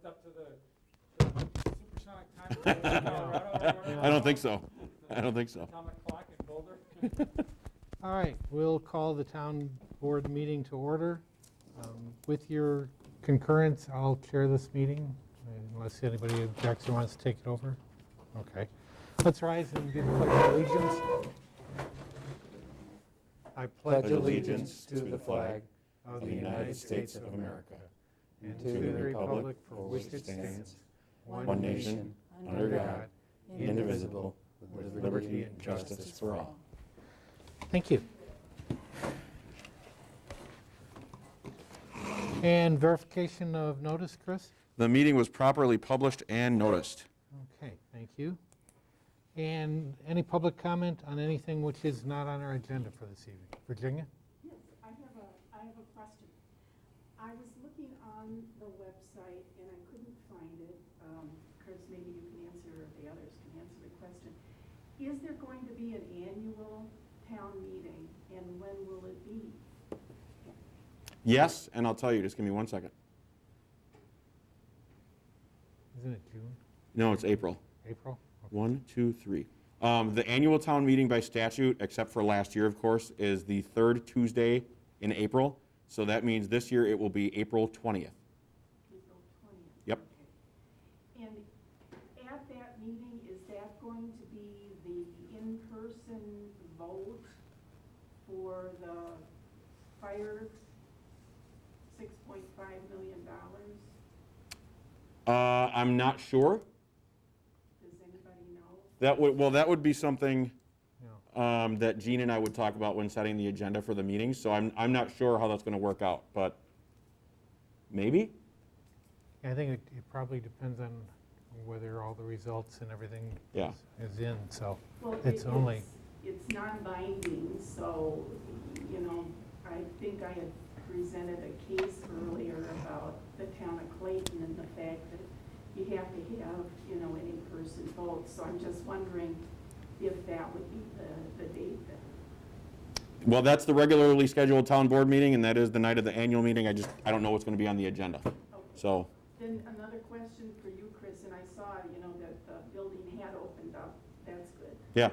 lived up to the supersonic time of Colorado or whatever. I don't think so. I don't think so. Atomic clock in Boulder. All right, we'll call the town board meeting to order. With your concurrence, I'll chair this meeting, unless anybody objects or wants to take it over. Okay. Let's rise and do the pledge of allegiance. I Pledge allegiance to the flag of the United States of America and to the republic for which it stands, one nation, under God, indivisible, with liberty and justice for all. Thank you. And verification of notice, Chris? The meeting was properly published and noticed. Okay, thank you. And any public comment on anything which is not on our agenda for this evening? Virginia? Yes, I have a question. I was looking on the website and I couldn't find it. Chris, maybe you can answer, or the others can answer the question. Is there going to be an annual town meeting, and when will it be? Yes, and I'll tell you, just give me 1 second. Isn't it June? No, it's April. April? 1, 2, 3. The annual town meeting by statute, except for last year, of course, is the third Tuesday in April. So that means this year it will be April 20th. April 20th? Yep. Okay. And at that meeting, is that going to be the in-person vote for the fire $6.5 million? I'm not sure. Does anybody know? That would be something Yeah. that Gene and I would talk about when setting the agenda for the meeting. So I'm not sure how that's going to work out, but maybe. I think it probably depends on whether all the results and everything Yeah. is in, so Well, it's only, it's non-binding, so, you know, I think I had presented a case earlier about the town of Clayton and the fact that you have to have, you know, an in-person vote. So I'm just wondering if that would be the date then. Well, that's the regularly scheduled town board meeting, and that is the night of the annual meeting. I don't know what's going to be on the agenda. Okay. So. Then another question for you, Chris, and I saw, you know, that the building had opened up. That's good. Yeah.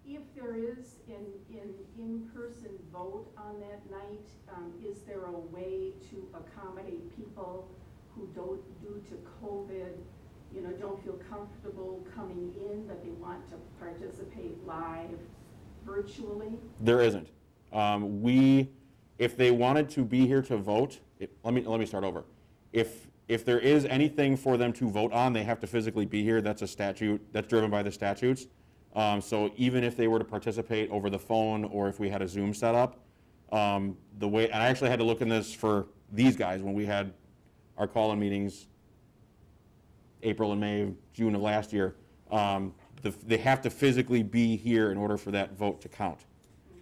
If there is an in-person vote on that night, is there a way to accommodate people who don't, due to COVID, you know, don't feel comfortable coming in, but they want to participate live virtually? There isn't. If they wanted to be here to vote, let me start over. If there is anything for them to vote on, they have to physically be here. That's a statute. That's driven by the statutes. So even if they were to participate over the phone or if we had a Zoom set up, and I actually had to look in this for these guys when we had our call-in meetings April and May, June of last year. They have to physically be here in order for that vote to count.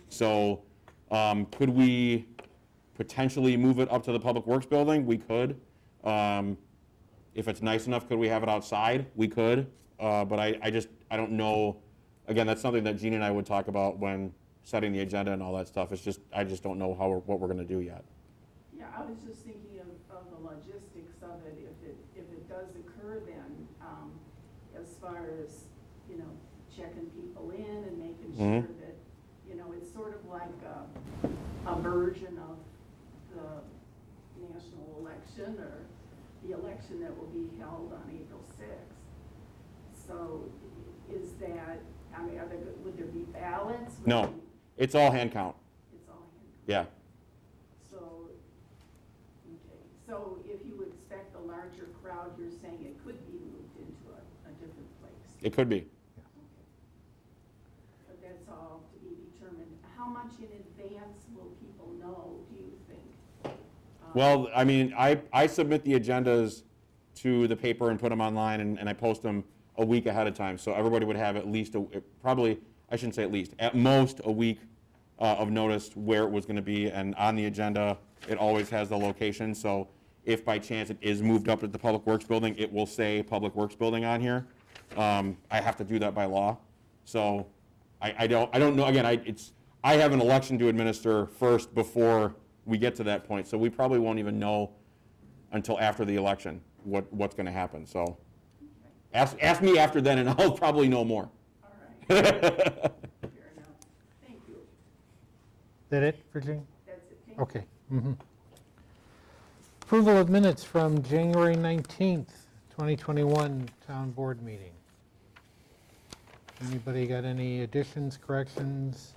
So could we potentially move it up to the Public Works building? We could. If it's nice enough, could we have it outside? We could. But I don't know. Again, that's something that Gene and I would talk about when setting the agenda and all that stuff. I just don't know what we're going to do yet. Yeah, I was just thinking of the logistics of it. If it does occur, then as far as, you know, checking people in and making sure that, you know, it's sort of like a version of the national election or the election that will be held on April 6th. So is that, I mean, would there be ballots? No, it's all hand count. It's all hand count. Yeah. So, okay, so if you expect a larger crowd, you're saying it could be moved into a different place? It could be. Okay. But that's all to be determined. How much in advance will people know, do you think? Well, I mean, I submit the agendas to the paper and put them online, and I post them a week ahead of time. So everybody would have at least, I shouldn't say at least, at most a week of notice where it was going to be. And on the agenda, it always has the location. So if by chance it is moved up at the Public Works building, it will say Public Works building on here. I have to do that by law. So I don't know. Again, I have an election to administer first before we get to that point. So we probably won't even know until after the election, what's going to happen. So ask me after then, and I'll probably know more. All right. Fair enough. Thank you. That it, Virginia? That's it. Thank you. Okay. Mhm. Approval of minutes from January 19th, 2021 Town Board meeting. Anybody got any additions, corrections?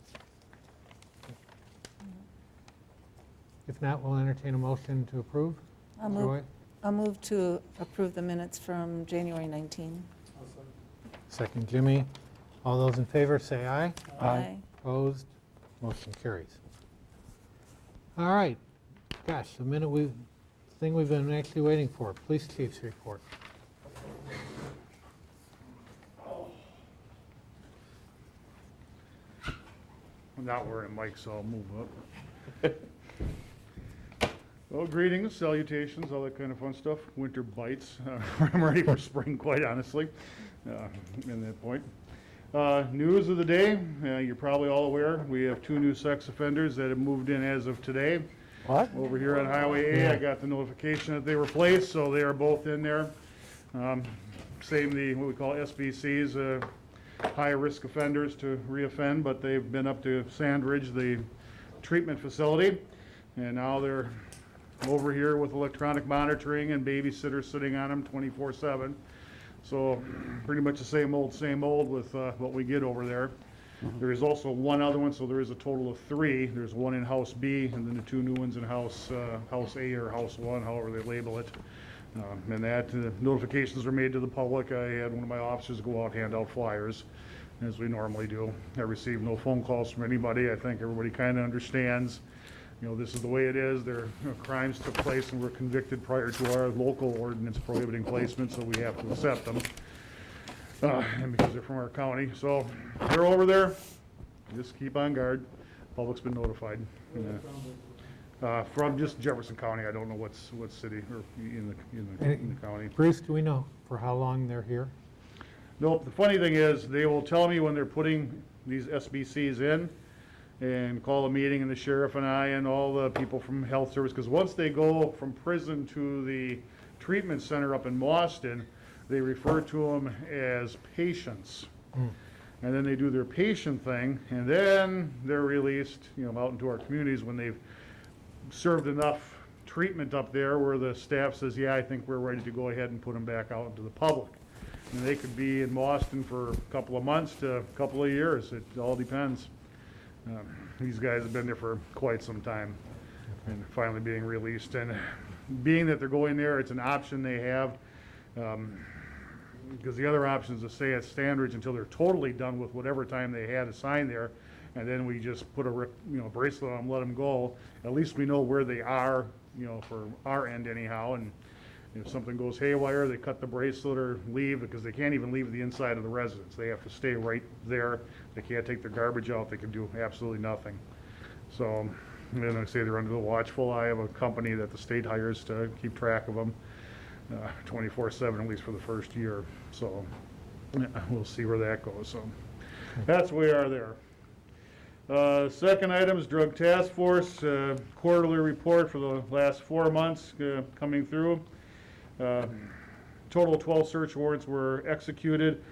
If not, we'll entertain a motion to approve. Joy? I'll move to approve the minutes from January 19. Second, Jimmy. All those in favor, say aye. Aye. Opposed? Motion carries. All right. Gosh, the thing we've been actually waiting for, police chief's report. I'm not wearing a mic, so I'll move up. Well, greetings, salutations, all that kind of fun stuff. Winter bites. I'm ready for spring, quite honestly, in that point. News of the day, you're probably all aware, we have 2 new sex offenders that have moved in as of today. What? Over here on Highway A, I got the notification that they were placed, so they are both in there. Same what we call SBCs, high-risk offenders to reoffend, but they've been up to Sandridge, the treatment facility, and now they're over here with electronic monitoring and babysitters sitting on them 24/7. So pretty much the same old with what we get over there. There is also one other one, so there is a total of 3. There's one in House B, and then the 2 new ones in House A or House 1, however they label it. And that notifications are made to the public. I had one of my officers go out, hand out flyers, as we normally do. I received no phone calls from anybody. I think everybody kind of understands, this is the way it is. Crimes took place and were convicted prior to our local ordinance prohibiting placement, so we have to accept them. And because they're from our county. So they're over there. Just keep on guard. Public's been notified. From just Jefferson County. I don't know what city or in the county. Bruce, do we know for how long they're here? Nope. The funny thing is, they will tell me when they're putting these SBCs in, and call a meeting, and the sheriff and I and all the people from health service, because once they go from prison to the treatment center up in Boston, they refer to them as patients. And then they do their patient thing, and then they're released, out into our communities when they've served enough treatment up there where the staff says, yeah, I think we're ready to go ahead and put them back out into the public. And they could be in Boston for a couple of months to a couple of years. It all depends. These guys have been there for quite some time and finally being released. And being that they're going there, it's an option they have. Because the other option is to stay at Sandridge until they're totally done with whatever time they had assigned there, and then we just put a bracelet on them, let them go. At least we know where they are, for our end anyhow. And if something goes haywire, they cut the bracelet or leave, because they can't even leave the inside of the residence. They have to stay right there. They can't take their garbage out. They can do absolutely nothing. So, and then I say they're under the watchful eye of a company that the state hires to keep track of them. 24/7, at least for the first year. So we'll see where that goes. So that's where we are there. Second item is Drug Task Force quarterly report for the last 4 months coming through. Total 12 search warrants were executed.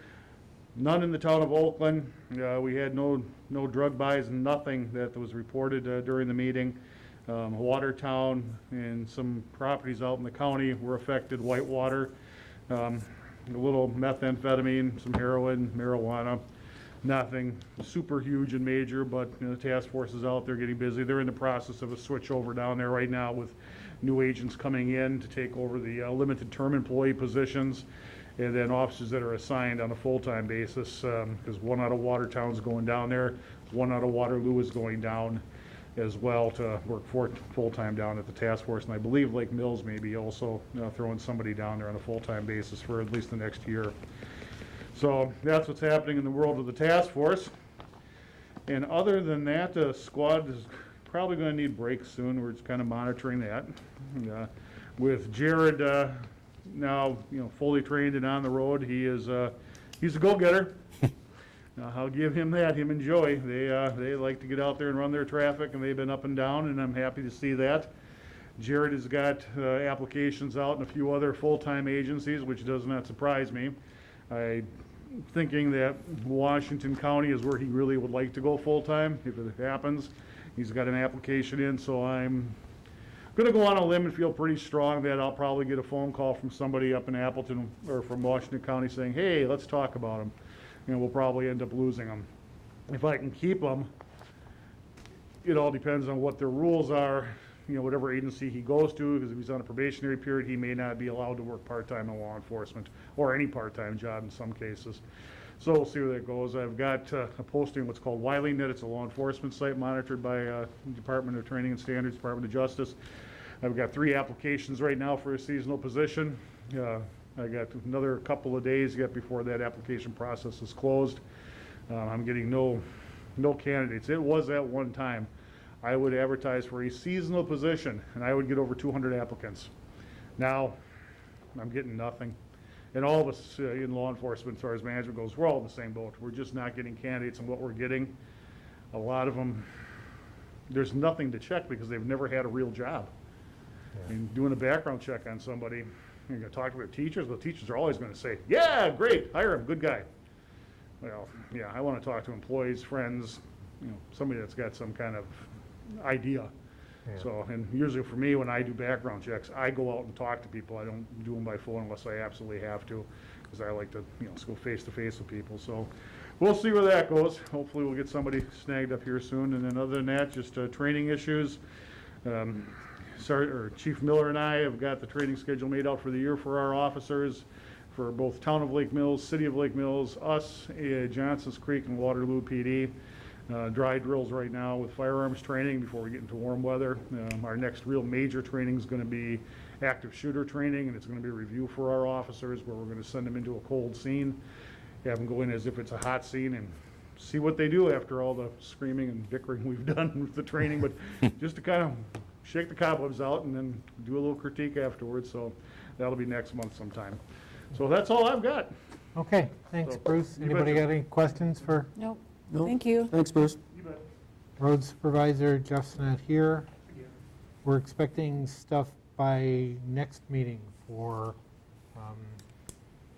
None in the town of Oakland. We had no drug buys, nothing that was reported during the meeting. Watertown and some properties out in the county were affected, Whitewater. A little methamphetamine, some heroin, marijuana. Nothing super huge and major, but the task force is out there getting busy. They're in the process of a switch over down there right now with new agents coming in to take over the limited term employee positions, and then officers that are assigned on a full-time basis, because one out of Watertown's going down there, one out of Waterloo is going down as well to work full-time down at the task force. And I believe Lake Mills may be also throwing somebody down there on a full-time basis for at least the next year. So that's what's happening in the world of the task force. And other than that, the squad is probably going to need breaks soon. We're just kind of monitoring that. With Jared now fully trained and on the road, he's a go-getter. I'll give him that, him and Joey. They like to get out there and run their traffic, and they've been up and down, and I'm happy to see that. Jared has got applications out in a few other full-time agencies, which does not surprise me. I'm thinking that Washington County is where he really would like to go full-time, if it happens. He's got an application in, so I'm gonna go on a limb and feel pretty strong that I'll probably get a phone call from somebody up in Appleton or from Washington County saying, hey, let's talk about him. And we'll probably end up losing him. If I can keep him, it all depends on what their rules are, whatever agency he goes to, because if he's on a probationary period, he may not be allowed to work part-time in law enforcement, or any part-time job in some cases. So we'll see where that goes. I've got a posting, what's called WileyNet. It's a law enforcement site monitored by Department of Training and Standards, Department of Justice. I've got 3 applications right now for a seasonal position. I got another couple of days yet before that application process is closed. I'm getting no candidates. It was at one time, I would advertise for a seasonal position, and I would get over 200 applicants. Now, I'm getting nothing. And all of us in law enforcement, as far as management goes, we're all in the same boat. We're just not getting candidates, and what we're getting, a lot of them, there's nothing to check because they've never had a real job. I mean, doing a background check on somebody, you're going to talk to their teachers. The teachers are always going to say, yeah, great, hire him, good guy. Well, yeah, I want to talk to employees, friends, somebody that's got some kind of idea. Yeah. So, and usually for me, when I do background checks, I go out and talk to people. I don't do them by phone unless I absolutely have to, because I like to, just go face to face with people. So we'll see where that goes. Hopefully we'll get somebody snagged up here soon. And then other than that, just training issues. Chief Miller and I have got the training schedule made out for the year for our officers, for both Town of Lake Mills, City of Lake Mills, us, Johnson's Creek, and Waterloo PD. Dry drills right now with firearms training before we get into warm weather. Our next real major training is going to be active shooter training, and it's going to be a review for our officers where we're going to send them into a cold scene, have them go in as if it's a hot scene, and see what they do after all the screaming and bickering we've done with the training, but just to kind of shake the cobwebs out and then do a little critique afterwards. So that'll be next month sometime. So that's all I've got. Okay, thanks, So, Bruce. you Anybody betcha. got any questions for Nope. No. Thank you. Thanks, Bruce. You bet. road supervisor? Jeff's not here. We're expecting stuff by next meeting for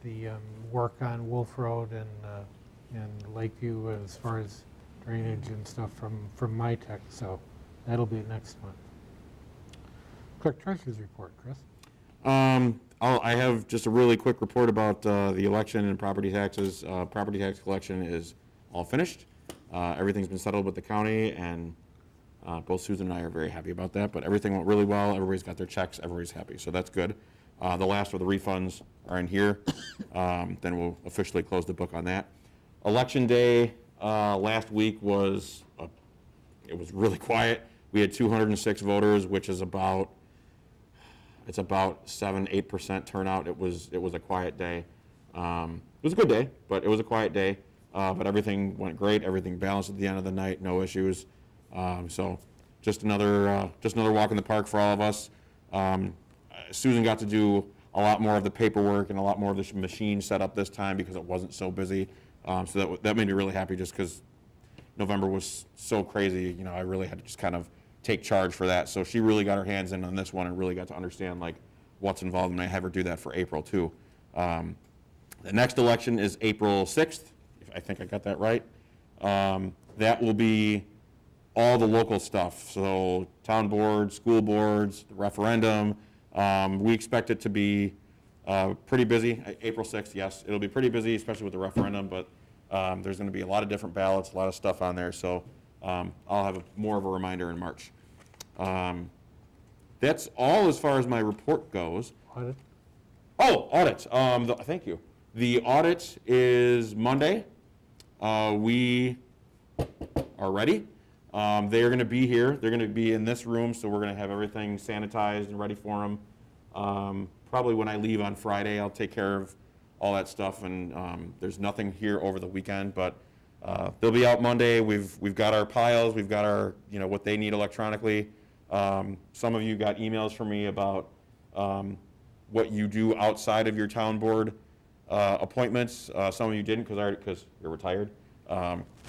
the work on Wolf Road and Lakeview as far as drainage and stuff from my tech, so that'll be next month. Clerk Treasurer's report, Chris. I have just a really quick report about the election and property taxes. Property tax collection is all finished. Everything's been settled with the county, and both Susan and I are very happy about that. But everything went really well. Everybody's got their checks. Everybody's happy, so that's good. The last of the refunds are in here. Then we'll officially close the book on that. Election day last week was it was really quiet. We had 206 voters, which is about 7-8% turnout. It was a quiet day. It was a good day, but it was a quiet day. But everything went great. Everything balanced at the end of the night. No issues. So just another walk in the park for all of us. Susan got to do a lot more of the paperwork and a lot more of the machine setup this time because it wasn't so busy. So that made me really happy just because November was so crazy. I really had to just kind of take charge for that. So she really got her hands in on this one and really got to understand like what's involved, and I have her do that for April too. The next election is April 6th. I think I got that right. That will be all the local stuff. So town boards, school boards, the referendum. We expect it to be pretty busy. April 6th, yes, it'll be pretty busy, especially with the referendum, but there's going to be a lot of different ballots, a lot of stuff on there. So I'll have more of a reminder in March. That's all as far as my report goes. Audit? Oh, audit. Thank you. The audit is Monday. We are ready. They are going to be here. They're going to be in this room, so we're going to have everything sanitized and ready for them. Probably when I leave on Friday, I'll take care of all that stuff, and there's nothing here over the weekend, but they'll be out Monday. We've got our piles. We've got our, what they need electronically. Some of you got emails from me about what you do outside of your town board appointments. Some of you didn't because you're retired.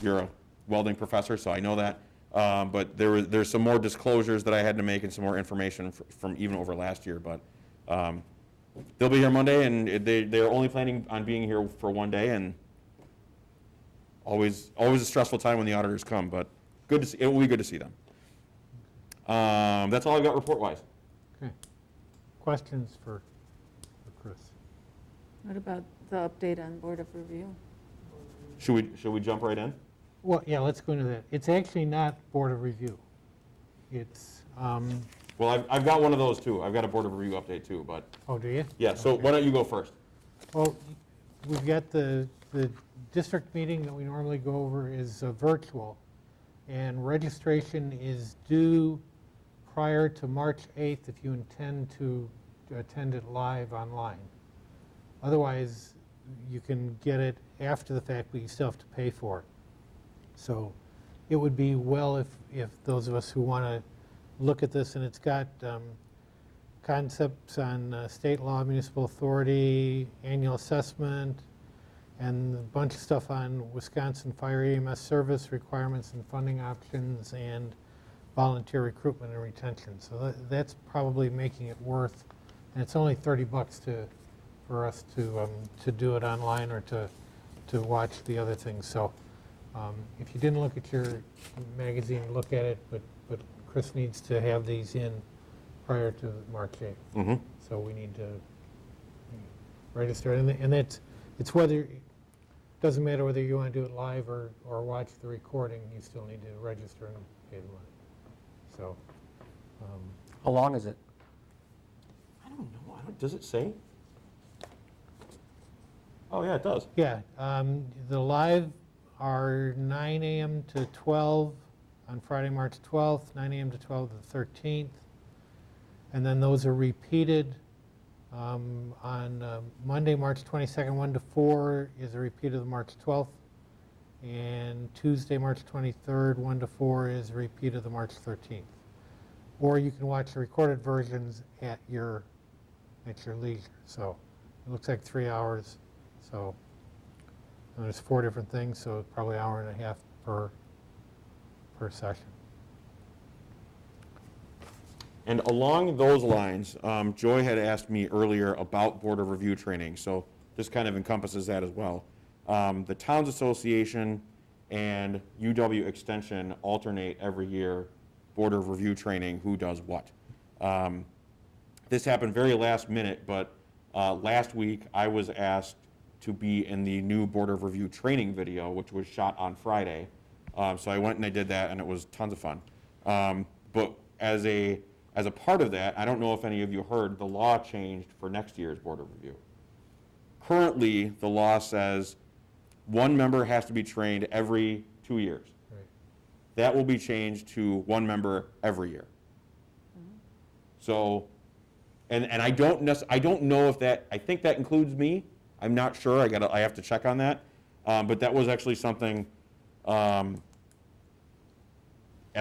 You're a welding professor, so I know that. But there's some more disclosures that I had to make and some more information from even over last year. But they'll be here Monday, and they're only planning on being here for one day, and always a stressful time when the auditors come, but good to see, it will be good to see them. That's all I've got report-wise. Okay. Questions for Chris? What about the update on Board of Review? Should we jump right in? Well, yeah, let's go into that. It's actually not Board of Review. It's, Well, I've got one of those too. I've got a Board of Review update too, but, oh, do you? yeah, so why don't you go first? Well, we've got the district meeting that we normally go over is virtual, and registration is due prior to March 8th if you intend to attend it live online. Otherwise, you can get it after the fact, but you still have to pay for it. So it would be well if those of us who want to look at this, and it's got concepts on state law, municipal authority, annual assessment, and a bunch of stuff on Wisconsin Fire EMS service requirements and funding options and volunteer recruitment and retention. So that's probably making it worth, and it's only $30 for us to do it online or to watch the other things. So if you didn't look at your magazine, look at it, but Chris needs to have these in prior to March 8th. Mm-hmm. So we need to register, and it's whether, doesn't matter whether you want to do it live or watch the recording, you still need to register and pay the money. So, How long is it? I don't know. Does it say? Oh, yeah, it does. yeah, the live are 9 a.m. to 12 on Friday, March 12th, 9 a.m. to 12 the 13th. And then those are repeated on Monday, March 22nd, 1 to 4 is a repeat of the March 12th. And Tuesday, March 23rd, 1 to 4 is a repeat of the March 13th. Or you can watch the recorded versions at your leisure. So it looks like 3 hours. So and there's 4 different things, so probably an hour and a half per session. And along those lines, Joy had asked me earlier about Board of Review training, so this kind of encompasses that as well. The Towns Association and UW Extension alternate every year Board of Review training, who does what. This happened very last minute, but last week I was asked to be in the new Board of Review training video, which was shot on Friday. So I went and I did that, and it was tons of fun. But as a part of that, I don't know if any of you heard, the law changed for next year's Board of Review. Currently, the law says one member has to be trained every 2 years. Right. That will be changed to one member every year. So, and I don't know if that, I think that includes me. I'm not sure, I have to check on that. But that was actually something, as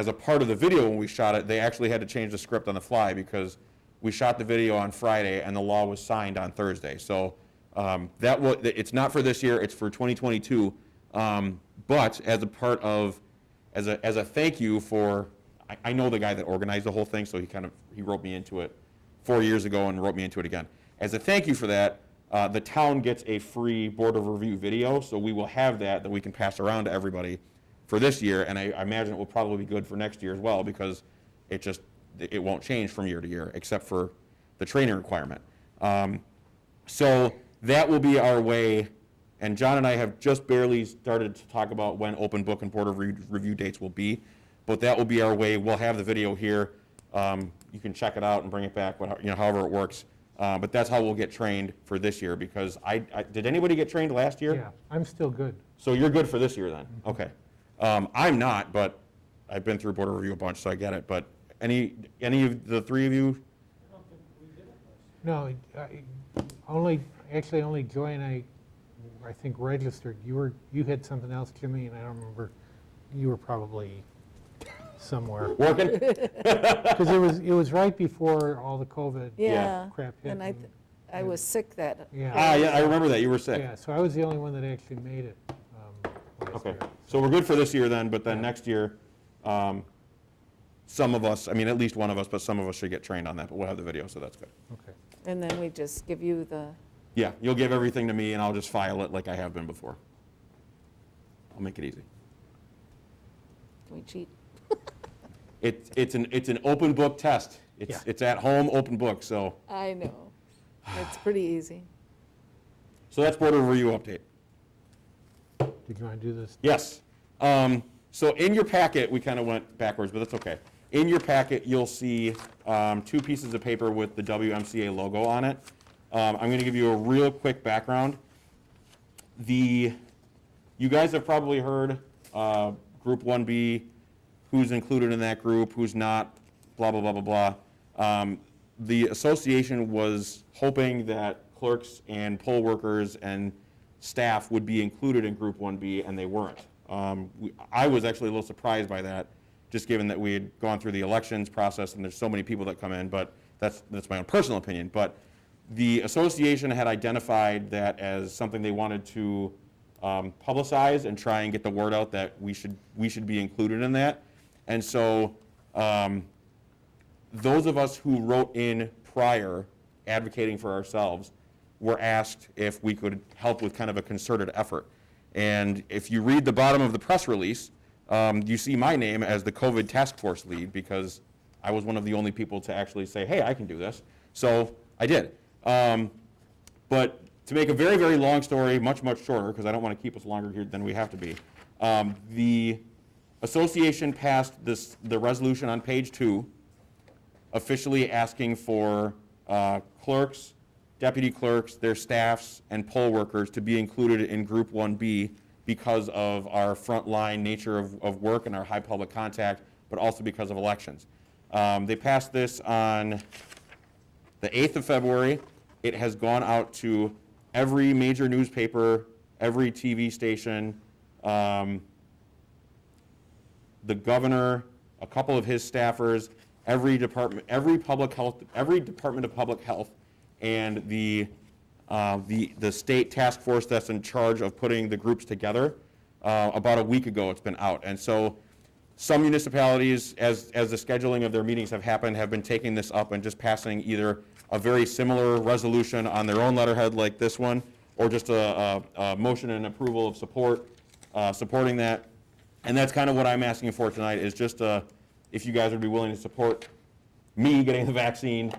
a part of the video when we shot it, they actually had to change the script on the fly because we shot the video on Friday and the law was signed on Thursday. So it's not for this year, it's for 2022. But as a part of, as a thank you for, I know the guy that organized the whole thing, so he wrote me into it 4 years ago and wrote me into it again. As a thank you for that, the town gets a free Board of Review video, so we will have that we can pass around to everybody for this year, and I imagine it will probably be good for next year as well, because it won't change from year to year, except for the training requirement. So that will be our way, and John and I have just barely started to talk about when open book and Board of Review dates will be, but that will be our way. We'll have the video here. You can check it out and bring it back, however it works. But that's how we'll get trained for this year, because did anybody get trained last year? Yeah, I'm still good. So you're good for this year then? Okay. I'm not, but I've been through Board of Review a bunch, so I get it. But any of the three of you? I don't think we did it last year. No, only Joy and I think registered. You had something else, Jimmy, and I don't remember. You were probably somewhere. Working? Because it was right before all the COVID Yeah, crap hit. and I was sick that. Yeah. Yeah, I remember that. You were sick. Yeah, so I was the only one that actually made it last Okay. year. So we're good for this year then, but then next year, Some of us, I mean, at least one of us, but some of us should get trained on that, but we'll have the video, so that's good. Okay. And then we just give you the, Yeah, you'll give everything to me, and I'll just file it like I have been before. I'll make it easy. can we cheat? It's an open book test. Yeah. It's at home, open book, so I know. It's pretty easy. that's board review update. Did you want to do this? Yes. So in your packet, we kind of went backwards, but that's okay. In your packet, you'll see 2 pieces of paper with the WMCA logo on it. I'm going to give you a real quick background. You guys have probably heard Group 1B, who's included in that group, who's not, blah, blah, blah, blah, blah. The association was hoping that clerks and poll workers and staff would be included in Group 1B, and they weren't. I was actually a little surprised by that, just given that we had gone through the elections process and there's so many people that come in, but that's my own personal opinion. But the association had identified that as something they wanted to publicize and try and get the word out that we should be included in that. And so those of us who wrote in prior advocating for ourselves were asked if we could help with kind of a concerted effort. And if you read the bottom of the press release, you see my name as the COVID task force lead because I was one of the only people to actually say, hey, I can do this. So I did. But to make a very, very long story, much, much shorter, because I don't want to keep us longer here than we have to be, the association passed the resolution on page 2, officially asking for clerks, deputy clerks, their staffs, and poll workers to be included in Group 1B because of our frontline nature of work and our high public contact, but also because of elections. They passed this on the 8th of February. It has gone out to every major newspaper, every TV station, the governor, a couple of his staffers, every department of public health, and the state task force that's in charge of putting the groups together. About a week ago, it's been out, and so some municipalities, as the scheduling of their meetings have happened, have been taking this up and just passing either a very similar resolution on their own letterhead like this one, or just a motion and approval of supporting that. And that's kind of what I'm asking for tonight, is just if you guys would be willing to support me getting the vaccine,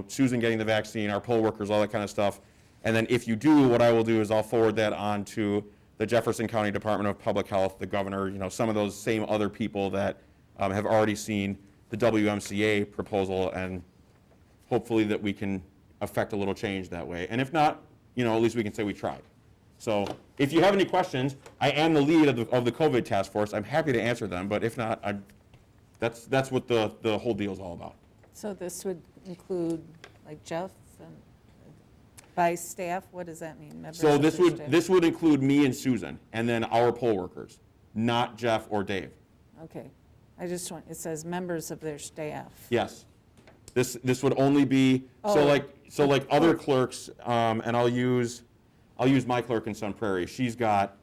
Susan getting the vaccine, our poll workers, all that kind of stuff. And then if you do, what I will do is I'll forward that on to the Jefferson County Department of Public Health, the governor, some of those same other people that have already seen the WMCA proposal, and hopefully that we can affect a little change that way. And if not, at least we can say we tried. So if you have any questions, I am the lead of the COVID task force. I'm happy to answer them, but if not, that's what the whole deal is all about. So this would include like Jeff and by staff, what does that mean? Members So of this their would staff? this would include me and Susan, and then our poll workers, not Jeff or Dave. Okay, it says members of their staff. Yes. This would only be, Oh, like other clerks, and I'll use my clerk in Sun Prairie. She's got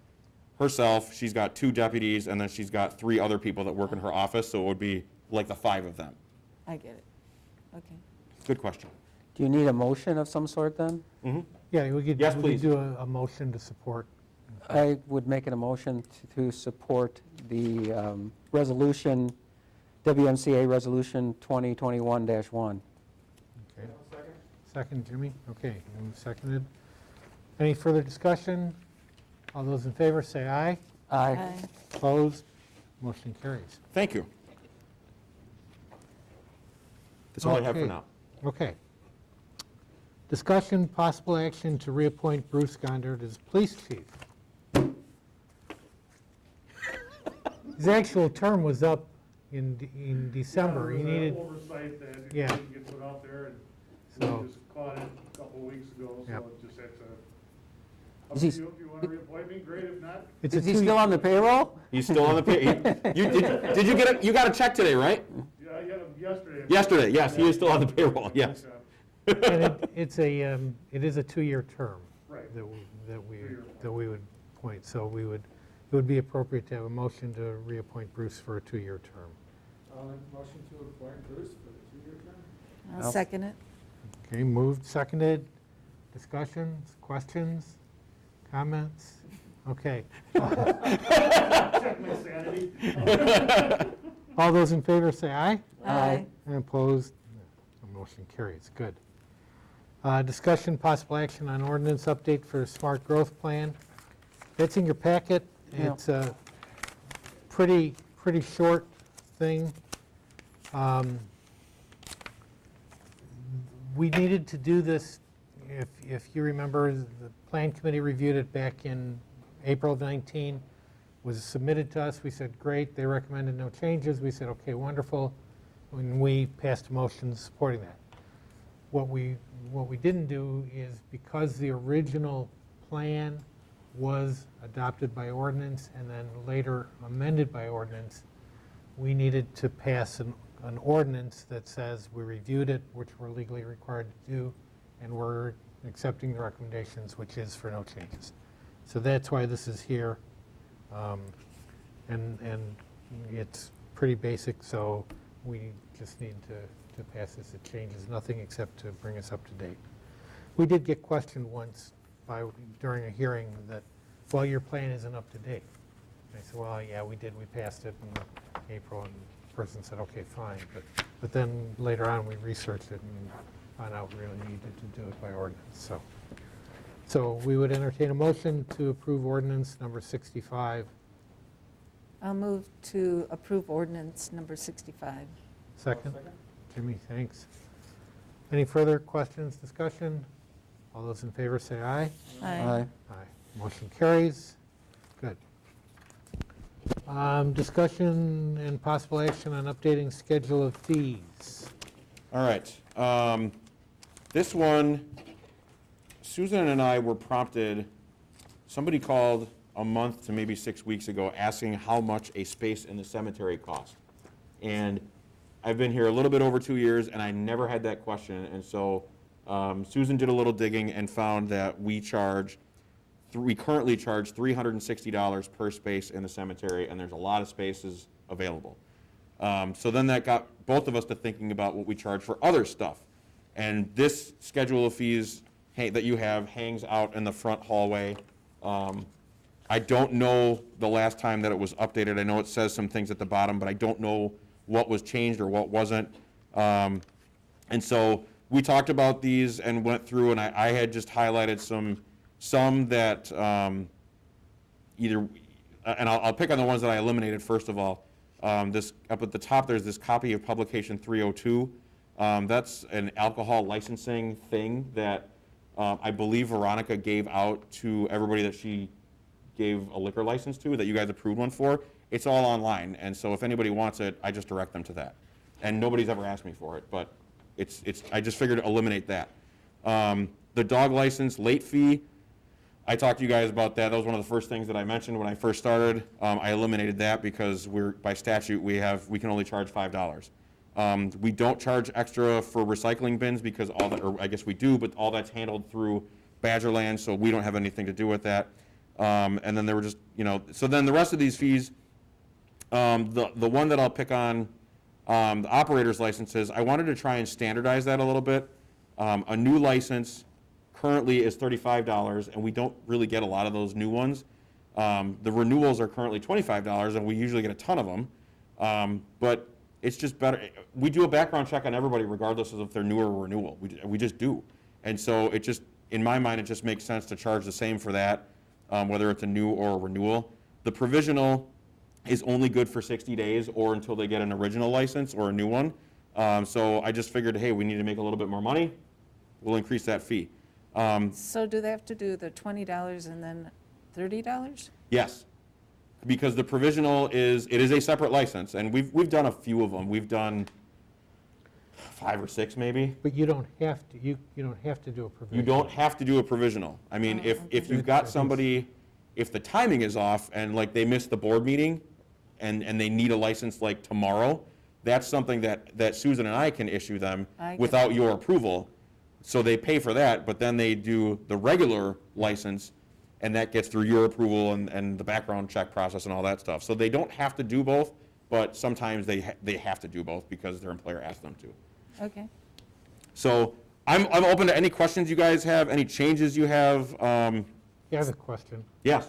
2 deputies, and then she's got 3 other people that work in her office, so it would be like the 5 of them. I get it. Okay. Good question. Do you need a motion of some sort then? Yeah, we could Yes, we please. could do a motion to support. I would make it a motion to support the resolution, WMCA Resolution 2021-1. Okay. Second, Jimmy? Okay, and seconded. Any further discussion? All those in favor say aye. Aye. Opposed? Motion carries. Thank you. That's all I have for Okay. now. Okay. Discussion, possible action to reappoint Bruce Gondard as police chief. His actual term was up in December. He needed, Oversight that Yeah. didn't get put out there, and So- we just caught it a couple of weeks ago, so Yep. it just had to. Up Is to he- you, if you want to reappoint me, great, if not, it's a Is he 2 still on the payroll? He's still on the pay. Did you get you got a check today, right? yeah, I got him yesterday. Yesterday, yes, he is still on the payroll, yes. And it is a 2-year term Right. that we Two-year that we would appoint. So we would it would be appropriate to have a motion to reappoint Bruce for a 2-year term. I'll make a motion to appoint Bruce for the 2-year term. I'll second it. Okay, moved, seconded. Discussions, questions, comments? Okay. Check my sanity. All those in favor say aye. Aye. And opposed? The motion carries. Good. Discussion, possible action on ordinance update for smart growth plan. It's in your packet. Yeah. It's a pretty short thing. We needed to do this, if you remember, the plan committee reviewed it back in April of 19, was submitted to us. We said, great. They recommended no changes. We said, okay, wonderful. And we passed a motion supporting that. What we didn't do is, because the original plan was adopted by ordinance and then later amended by ordinance, we needed to pass an ordinance that says we reviewed it, which we're legally required to do, and we're accepting the recommendations, which is for no changes. So that's why this is here. And it's pretty basic, so we just need to pass this. It changes nothing except to bring us up to date. We did get questioned once during a hearing that, well, your plan isn't up to date. And I said, well, yeah, we did. We passed it in April, and the person said, okay, fine. But then later on, we researched it and found out we really needed to do it by ordinance. So we would entertain a motion to approve ordinance number 65. I'll move to approve ordinance number 65. Second? Jimmy, thanks. Any further questions, discussion? All those in favor say aye. Aye. Aye. Motion carries. Good. Discussion and possible action on updating schedule of fees. All right. This one, Susan and I were prompted, somebody called a month to maybe 6 weeks ago asking how much a space in the cemetery cost. And I've been here a little bit over 2 years, and I never had that question. And so Susan did a little digging and found that we currently charge $360 per space in the cemetery, and there's a lot of spaces available. So then that got both of us to thinking about what we charge for other stuff. And this schedule of fees that you have hangs out in the front hallway. I don't know the last time that it was updated. I know it says some things at the bottom, but I don't know what was changed or what wasn't. And so we talked about these and went through, and I had just highlighted some that either, and I'll pick on the ones that I eliminated first of all. This up at the top, there's this copy of publication 302. That's an alcohol licensing thing that I believe Veronica gave out to everybody that she gave a liquor license to, that you guys approved one for. It's all online, and so if anybody wants it, I just direct them to that. And nobody's ever asked me for it, but I just figured to eliminate that. The dog license late fee, I talked to you guys about that. That was one of the first things that I mentioned when I first started. I eliminated that because by statute, we can only charge $5. We don't charge extra for recycling bins because or I guess we do, but all that's handled through Badgerland, so we don't have anything to do with that. And then there were just, so then the rest of these fees, the one that I'll pick on, the operator's licenses, I wanted to try and standardize that a little bit. A new license currently is $35, and we don't really get a lot of those new ones. The renewals are currently $25, and we usually get a ton of them. But it's just better. We do a background check on everybody regardless of if they're new or renewal. We just do. And so it just, in my mind, it just makes sense to charge the same for that, whether it's a new or a renewal. The provisional is only good for 60 days or until they get an original license or a new one. So I just figured, hey, we need to make a little bit more money. We'll increase that fee. So do they have to do the $20 and then $30? Yes, because the provisional is a separate license, and we've done a few of them. We've done 5 or 6 maybe. But you don't have to, you don't have to do a provisional. You don't have to do a provisional. I mean, if you've got somebody, if the timing is off and like they missed the board meeting and they need a license like tomorrow, that's something that Susan and I can issue them without your approval. So they pay for that, but then they do the regular license, and that gets through your approval and the background check process and all that stuff. So they don't have to do both, but sometimes they have to do both because their employer asked them to. Okay. So I'm open to any questions you guys have, any changes you have. Yeah, I have a question. Yes.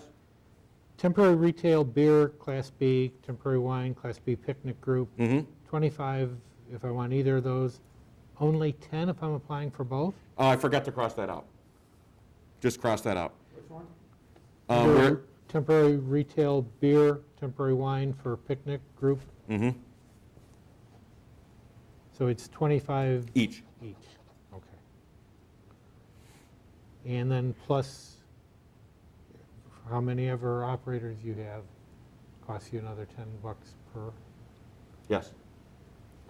Temporary retail beer, Class B, temporary wine, Class B picnic group, 25 if I want either of those, only 10 if I'm applying for both? I forgot to cross that out. Just cross that out. Which one? Where- Temporary retail beer, temporary wine for picnic group, Mhm. so it's 25 Each. each, okay. And then plus, how many ever operators you have, costs you another $10 per, Yes.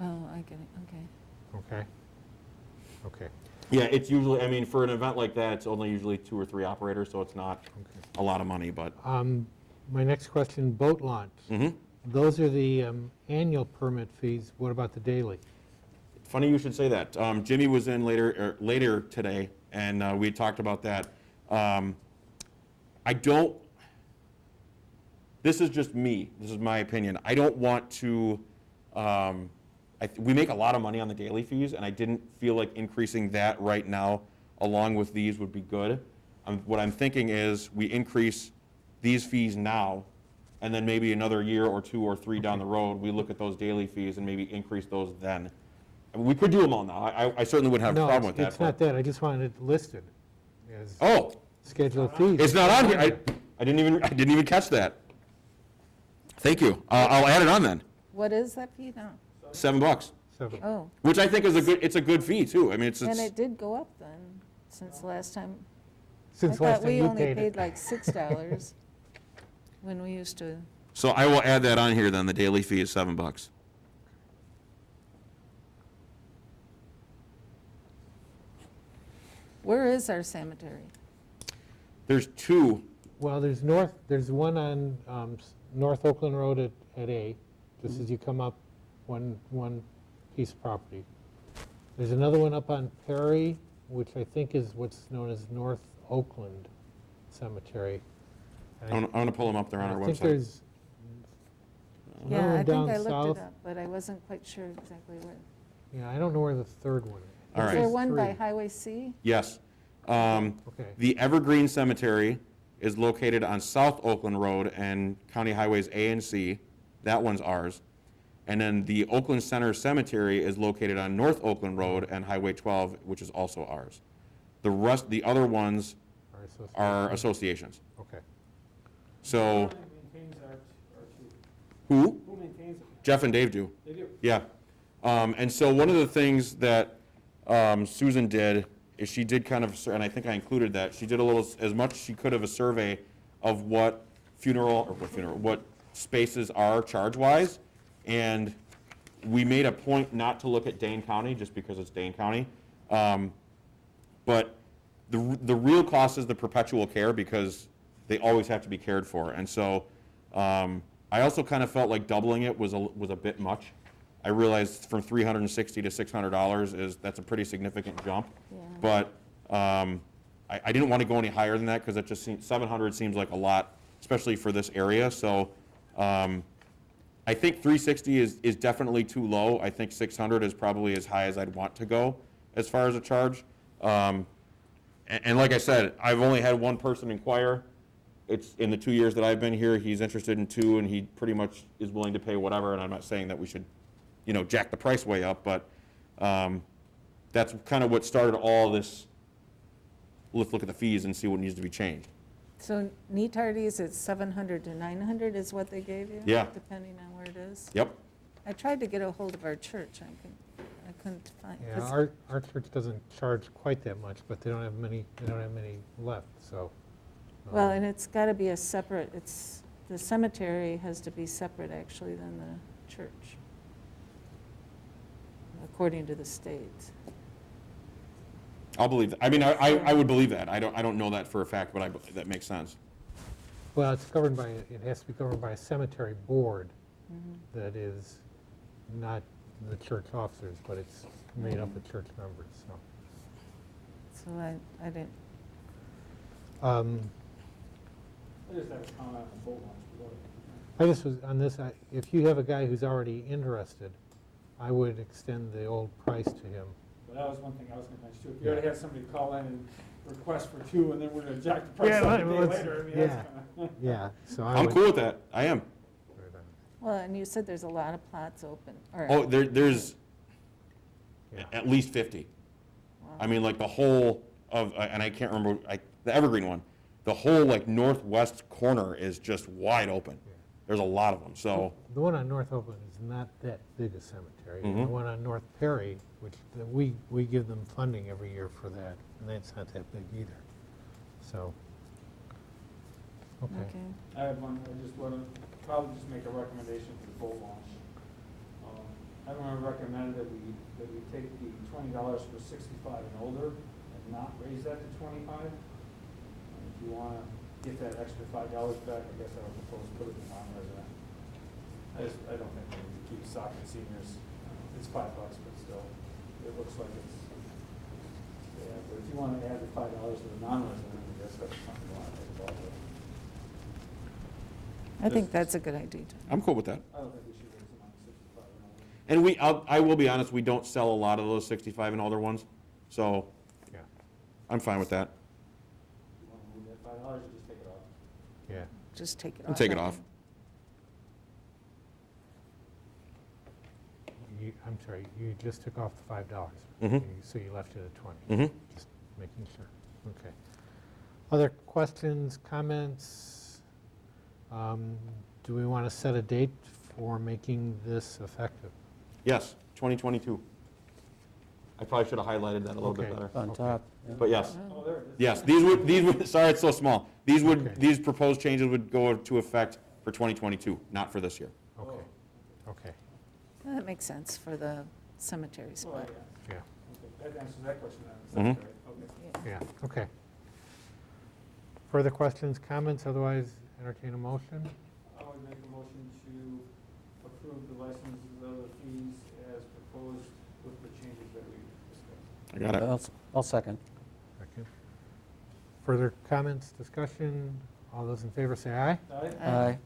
Oh, I get it, okay. okay? Okay, Yeah, it's usually, I mean, for an event like that, it's only usually 2 or 3 operators, so it's not okay. a lot of money, but. My next question, boat launch. Mhm. Those are the annual permit fees, what about the daily? Funny you should say that. Jimmy was in later today, and we talked about that. I don't, this is just me, this is my opinion. I don't want to, we make a lot of money on the daily fees, and I didn't feel like increasing that right now along with these would be good. What I'm thinking is we increase these fees now, and then maybe another year or 2 or 3 down the road, we look at those daily fees and maybe increase those then. I mean, we could do them all now. I certainly wouldn't have a problem with No, that. it's not that, I just wanted it listed as Oh, scheduled fees. it's not on here. I didn't even catch that. Thank you. I'll add it on then. What is that fee now? $7, Seven. Oh, which I think is it's a good fee too. I mean, it's and it did go up then, since last time. Since I last thought time we you only paid paid it. like $6 when we used to. so I will add that on here then. The daily fee is $7. Where is our cemetery? There's 2. Well, there's one on North Oakland Road at A, just as you come up one piece of property. There's another one up on Perry, which I think is what's known as North Oakland Cemetery. And I'm going to pull them up there on our I think website. there's another Yeah, I one think down I looked south. it up, but I wasn't quite sure exactly where. Yeah, I don't know where the third one is. All Is right. there one by Three. Highway C? Yes. Okay. The Evergreen Cemetery is located on South Oakland Road and County Highways A and C. That one's ours. And then the Oakland Center Cemetery is located on North Oakland Road and Highway 12, which is also ours. The other ones All right, so it's- are associations. Okay. So, Who maintains our tube? who? Who maintains it? Jeff and Dave do. They do. Yeah. And so one of the things that Susan did is she did kind of, and I think I included that, she did a little, as much as she could of a survey of what spaces are charge-wise. And we made a point not to look at Dane County, just because it's Dane County. But the real cost is the perpetual care, because they always have to be cared for. And so I also kind of felt like doubling it was a bit much. I realized from $360 to $600 that's a pretty significant jump. Yeah. But I didn't want to go any higher than that, because it just seems, 700 seems like a lot, especially for this area. So I think 360 is definitely too low. I think 600 is probably as high as I'd want to go as far as a charge. And like I said, I've only had one person inquire. It's in the 2 years that I've been here, he's interested in 2, and he pretty much is willing to pay whatever. And I'm not saying that we should, jack the price way up, but that's kind of what started all this. Let's look at the fees and see what needs to be changed. So Neatardies, it's 700 to 900 is what they gave you? Yeah. Depending on where it is? Yep. I tried to get a hold of our church, I couldn't find. Yeah, 'cause- our church doesn't charge quite that much, but they don't have many left, so. Well, and it's got to be a separate, the cemetery has to be separate actually than the church, according to the state. I'll believe that. I mean, I would believe that. I don't know that for a fact, but that makes sense. Well, it has to be governed by a cemetery board that is not the church officers, but it's made up of church members, so. So I didn't, I just have a comment on the boat launch. Go ahead. I just was, on this, if you have a guy who's already interested, I would extend the old price to him. But that was one thing I was gonna mention too. If you already had somebody call in and request for 2, and then we're gonna jack the price Yeah, up a well, day let's- later, I mean, yeah. that's kinda. Yeah, so I I'm would. cool with that. I am. Well, and you said there's a lot of plots open, or, Oh, there's Yeah. at least 50. wow. I mean, like the whole of, and I can't remember, the Evergreen one, the whole like northwest corner is just wide open. There's a lot of them, so, The one on North Oakland is not that big a cemetery. And the Mhm. one on North Perry, which we give them funding every year for that, and that's not that big either. So, okay. Okay. I have one, I just want to probably just make a recommendation for the boat launch. I want to recommend that we take the $20 for 65 and older and not raise that to 25. If you want to get that extra $5 back, I guess I would propose put it in non-resident. I don't think we need to keep soccer seniors. It's $5, but still, it looks like it's, yeah, but if you want to add the $5 to the non-resident, I guess that's something you want to think about. But I think that's a good idea. John. I'm cool with that. I don't think we should raise them on 65 and older. And I will be honest, we don't sell a lot of those 65 and older ones, so Yeah, I'm fine with that. If you want to move that $5, you just take it off. yeah. Just take it off. And take it I off. think. I'm sorry, you just took off the $5. Mhm. So you left it at 20. Mhm. Just making sure. Okay. Other questions, comments? Do we want to set a date for making this effective? Yes, 2022. I probably should have highlighted that a little bit Okay. better. On Okay. top. yeah. But yes, Oh, there it is. yes, these would, sorry, it's so small. Okay. These proposed changes would go into effect for 2022, not for this year. Okay, Oh. okay, That makes sense for the cemetery Oh, split. yeah, Okay, that answers that question then. Mhm. Okay. Yeah. yeah, okay. Further questions, comments? Otherwise, entertain a motion? I would make a motion to approve the licenses of the fees as proposed with the changes that we discussed. I got it. I'll second. Second. Further comments, discussion? All those in favor say aye. All right? Aye.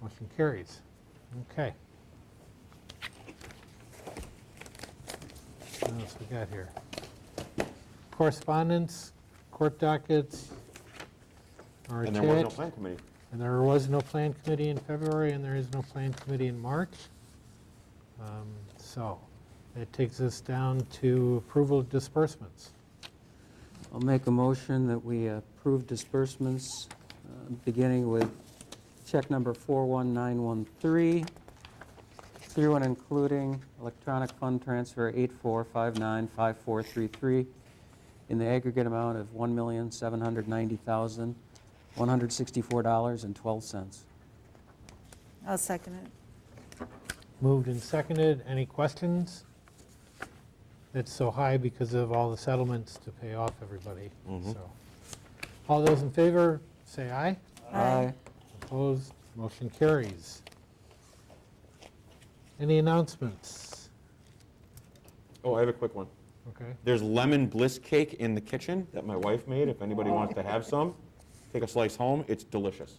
Motion carries. Okay. What else we got here? Correspondence, court dockets are And there was no attached. plan committee. And there was no plan committee in February, and there is no plan committee in March. So that takes us down to approval of disbursements. I'll make a motion that we approve disbursements, beginning with check number 41913, through and including electronic fund transfer 84595433, in the aggregate amount of $1,790,164.12. I'll second it. Moved and seconded. Any questions? It's so high because of all the settlements to pay off everybody, Mhm. so. All those in favor, say aye. Aye. Opposed, motion carries. Any announcements? Oh, I have a quick one. Okay, There's lemon bliss cake in the kitchen that my wife made, if anybody wants to have some. Take a slice home, it's delicious.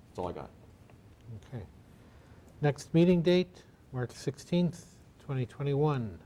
That's all I got. okay. Next meeting date, March 16th, 2021.